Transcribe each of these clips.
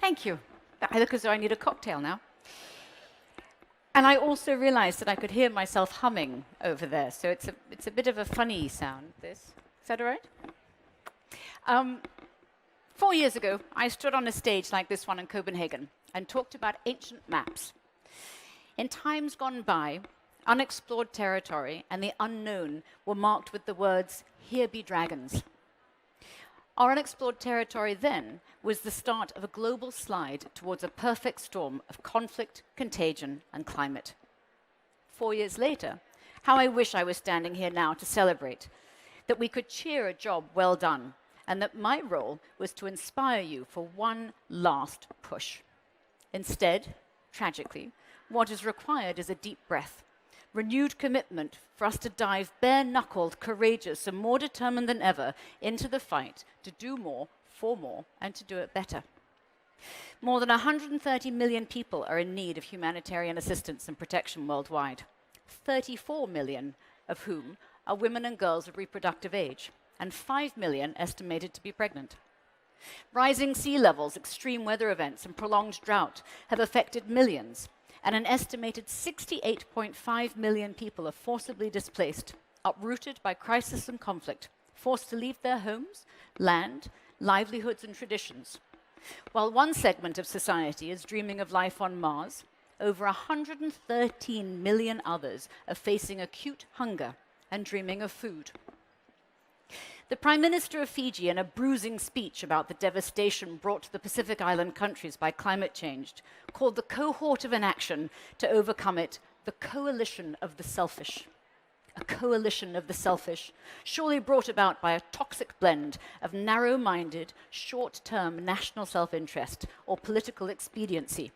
Thank you. I look as though I need a cocktail now. And I also realized that I could hear myself humming over there, so it's a bit of a funny sound, this. Is that all right? 4 years ago, I stood on a stage like this one in Copenhagen and talked about ancient maps. In times gone by, unexplored territory and the unknown were marked with the words, "Here be dragons." Our unexplored territory then was the start of a global slide towards a perfect storm of conflict, contagion, and climate. 4 years later, how I wish I was standing here now to celebrate that we could cheer a job well done, and that my role was to inspire you for one last push. Instead, tragically, what is required is a deep breath, renewed commitment for us to dive bare-knuckled, courageous, and more determined than ever into the fight to do more, for more, and to do it better. More than 130 million people are in need of humanitarian assistance and protection worldwide, 34 million of whom are women and girls of reproductive age, and 5 million estimated to be pregnant. Rising sea levels, extreme weather events, and prolonged drought have affected millions, and an estimated 68.5 million people are forcibly displaced, uprooted by crisis and conflict, forced to leave their homes, land, livelihoods, and traditions. While one segment of society is dreaming of life on Mars, over 113 million others are facing acute hunger and dreaming of food. The Prime Minister of Fiji, in a bruising speech about the devastation brought to the Pacific Island countries by climate change, called the cohort of inaction to overcome it the coalition of the selfish. A coalition of the selfish, surely brought about by a toxic blend of narrow-minded, short-term national self-interest or political expediency,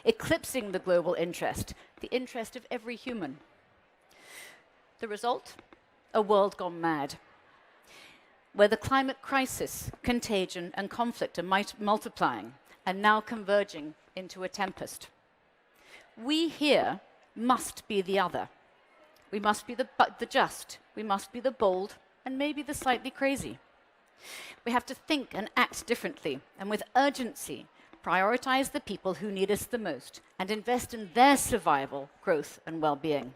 eclipsing the global interest, the interest of every human. The result? A world gone mad, where the climate crisis, contagion, and conflict are multiplying and now converging into a tempest. We here must be the other. We must be the just, we must be the bold, and maybe the slightly crazy. We have to think and act differently, and with urgency, prioritize the people who need us the most, and invest in their survival, growth, and well-being.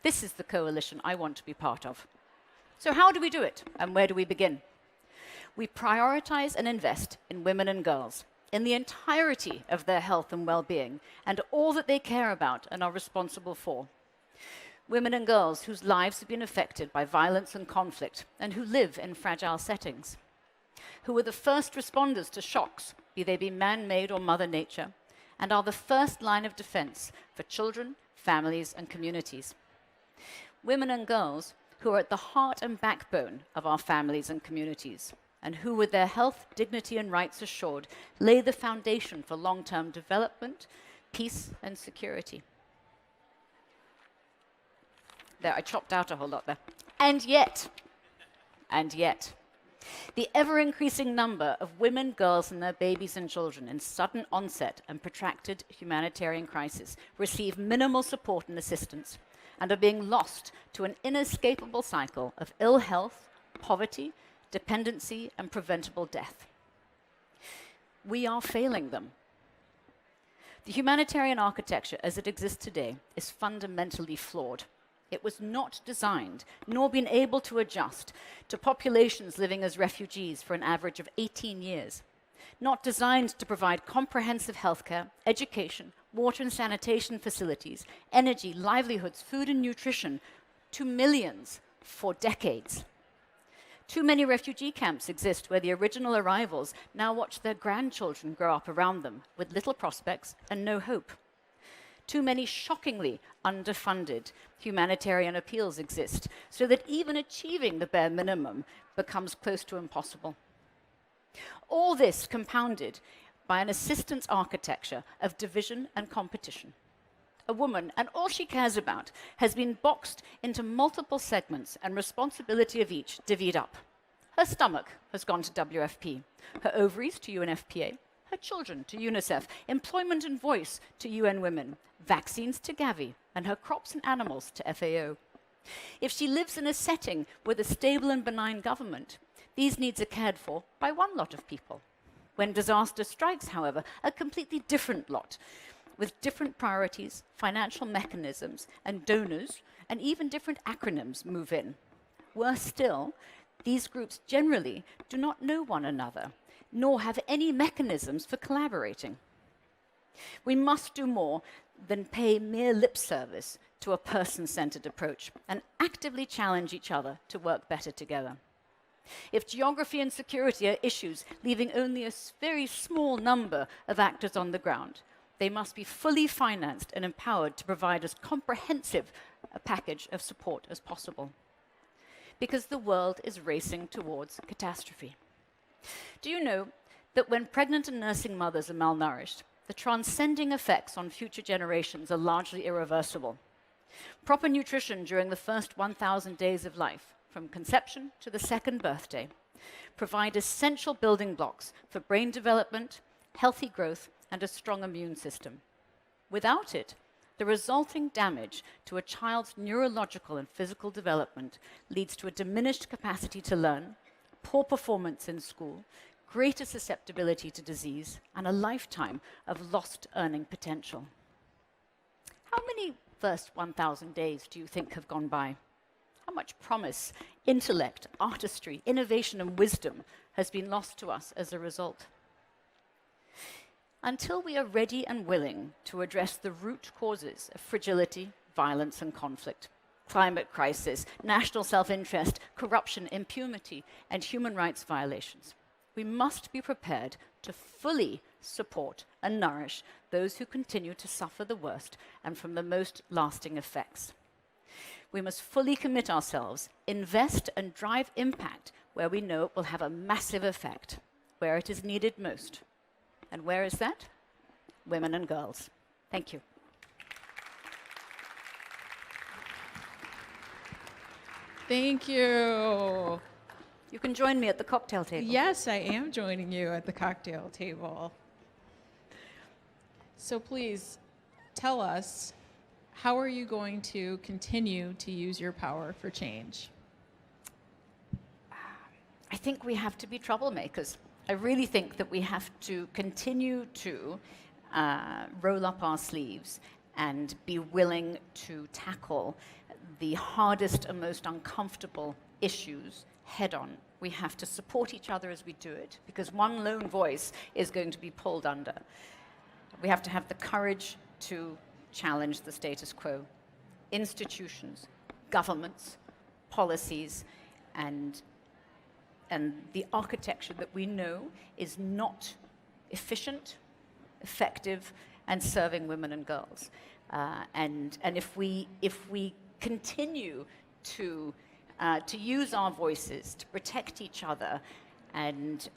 This is the coalition I want to be part of. So how do we do it, and where do we begin? We prioritize and invest in women and girls, in the entirety of their health and well-being, and all that they care about and are responsible for. Women and girls whose lives have been affected by violence and conflict, and who live in fragile settings. Who are the first responders to shocks, be they be man-made or Mother Nature, and are the first line of defense for children, families, and communities. Women and girls who are at the heart and backbone of our families and communities, and who, with their health, dignity, and rights assured, lay the foundation for long-term development, peace, and security. There, I chopped out a whole lot there. And yet, the ever-increasing number of women, girls, and their babies and children in sudden onset and protracted humanitarian crisis receive minimal support and assistance, and are being lost to an inescapable cycle of ill health, poverty, dependency, and preventable death. We are failing them. The humanitarian architecture as it exists today is fundamentally flawed. It was not designed, nor been able to adjust to populations living as refugees for an average of 18 years. Not designed to provide comprehensive healthcare, education, water and sanitation facilities, energy, livelihoods, food and nutrition to millions for decades. Too many refugee camps exist where the original arrivals now watch their grandchildren grow up around them with little prospects and no hope. Too many shockingly underfunded humanitarian appeals exist, so that even achieving the bare minimum becomes close to impossible. All this compounded by an assistance architecture of division and competition. A woman, and all she cares about, has been boxed into multiple segments and responsibility of each divvied up. Her stomach has gone to WFP, her ovaries to UNFPA, her children to UNICEF, employment and voice to UN Women, vaccines to Gavi, and her crops and animals to FAO. If she lives in a setting with a stable and benign government, these needs are cared for by one lot of people. When disaster strikes, however, a completely different lot, with different priorities, financial mechanisms, and donors, and even different acronyms move in. Worse still, these groups generally do not know one another, nor have any mechanisms for collaborating. We must do more than pay mere lip service to a person-centered approach and actively challenge each other to work better together. If geography and security are issues leaving only a very small number of actors on the ground, they must be fully financed and empowered to provide as comprehensive a package of support as possible. Because the world is racing towards catastrophe. Do you know that when pregnant and nursing mothers are malnourished, the transcending effects on future generations are largely irreversible? Proper nutrition during the first 1,000 days of life, from conception to the second birthday, provide essential building blocks for brain development, healthy growth, and a strong immune system. Without it, the resulting damage to a child's neurological and physical development leads to a diminished capacity to learn, poor performance in school, greater susceptibility to disease, and a lifetime of lost earning potential. How many first 1,000 days do you think have gone by? How much promise, intellect, artistry, innovation, and wisdom has been lost to us as a result? Until we are ready and willing to address the root causes of fragility, violence, and conflict, climate crisis, national self-interest, corruption, impunity, and human rights violations, we must be prepared to fully support and nourish those who continue to suffer the worst and from the most lasting effects. We must fully commit ourselves, invest and drive impact where we know it will have a massive effect, where it is needed most. And where is that? Women and girls. Thank you. Thank you. You can join me at the cocktail table. Yes, I am joining you at the cocktail table. So please tell us, how are you going to continue to use your power for change? I think we have to be troublemakers. I really think that we have to continue to roll up our sleeves and be willing to tackle the hardest and most uncomfortable issues head on. We have to support each other as we do it, because one lone voice is going to be pulled under. We have to have the courage to challenge the status quo. Institutions, governments, policies, and the architecture that we know is not efficient, effective, and serving women and girls. And if we continue to use our voices to protect each other and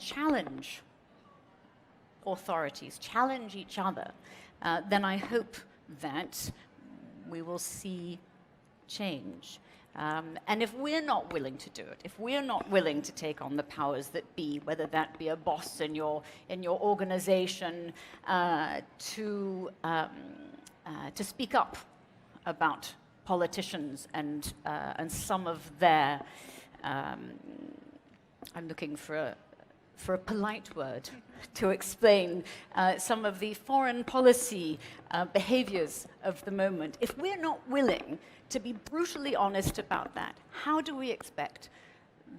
challenge authorities, challenge each other, then I hope that we will see change. And if we're not willing to do it, if we're not willing to take on the powers that be, whether that be a boss in your organization, to speak up about politicians and some of their, I'm looking for a polite word to explain some of the foreign policy behaviors of the moment. If we're not willing to be brutally honest about that, how do we expect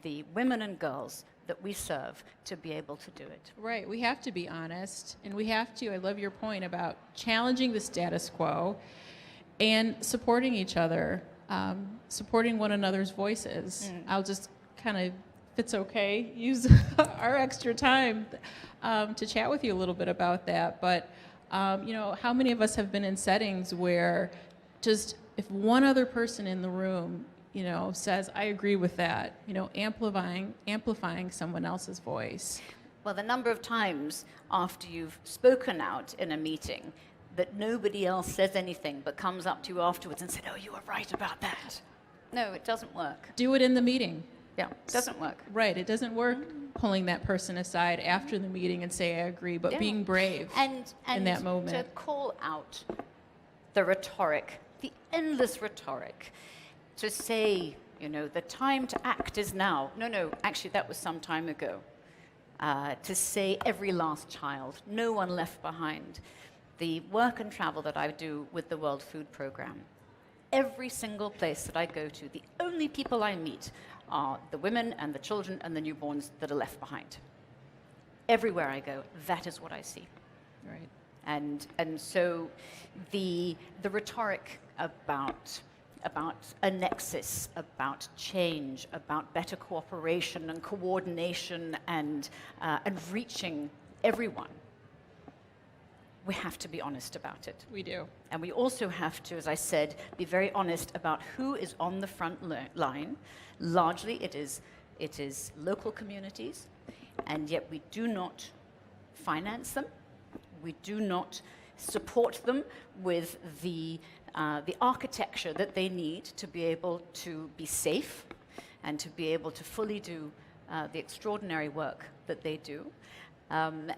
the women and girls that we serve to be able to do it? Right, we have to be honest, and we have to, I love your point about challenging the status quo and supporting each other, supporting one another's voices. I'll just kind of, if it's okay, use our extra time to chat with you a little bit about that. But, you know, how many of us have been in settings where just if one other person in the room, you know, says, I agree with that, you know, amplifying someone else's voice. Well, the number of times after you've spoken out in a meeting that nobody else says anything but comes up to you afterwards and said, oh, you were right about that. No, it doesn't work. Do it in the meeting. Yeah, it doesn't work. Right, it doesn't work pulling that person aside after the meeting and say, I agree, but being brave in that moment. To call out the rhetoric, the endless rhetoric, to say, you know, the time to act is now. No, actually, that was some time ago. to say every last child, no one left behind. The work and travel that I do with the World Food Programme, every single place that I go to, the only people I meet are the women and the children and the newborns that are left behind. Everywhere I go, that is what I see. Right. And so the rhetoric about a nexus, about change, about better cooperation and coordination and reaching everyone, we have to be honest about it. We do. And we also have to, as I said, be very honest about who is on the front line. Largely, it is local communities, and yet we do not finance them. We do not support them with the architecture that they need to be able to be safe and to be able to fully do the extraordinary work that they do. And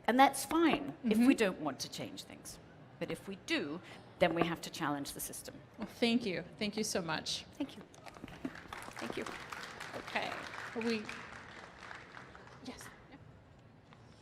that's fine if we don't want to change things. But if we do, then we have to challenge the system. Well, thank you. Thank you so much. Thank you. Thank you. Okay. We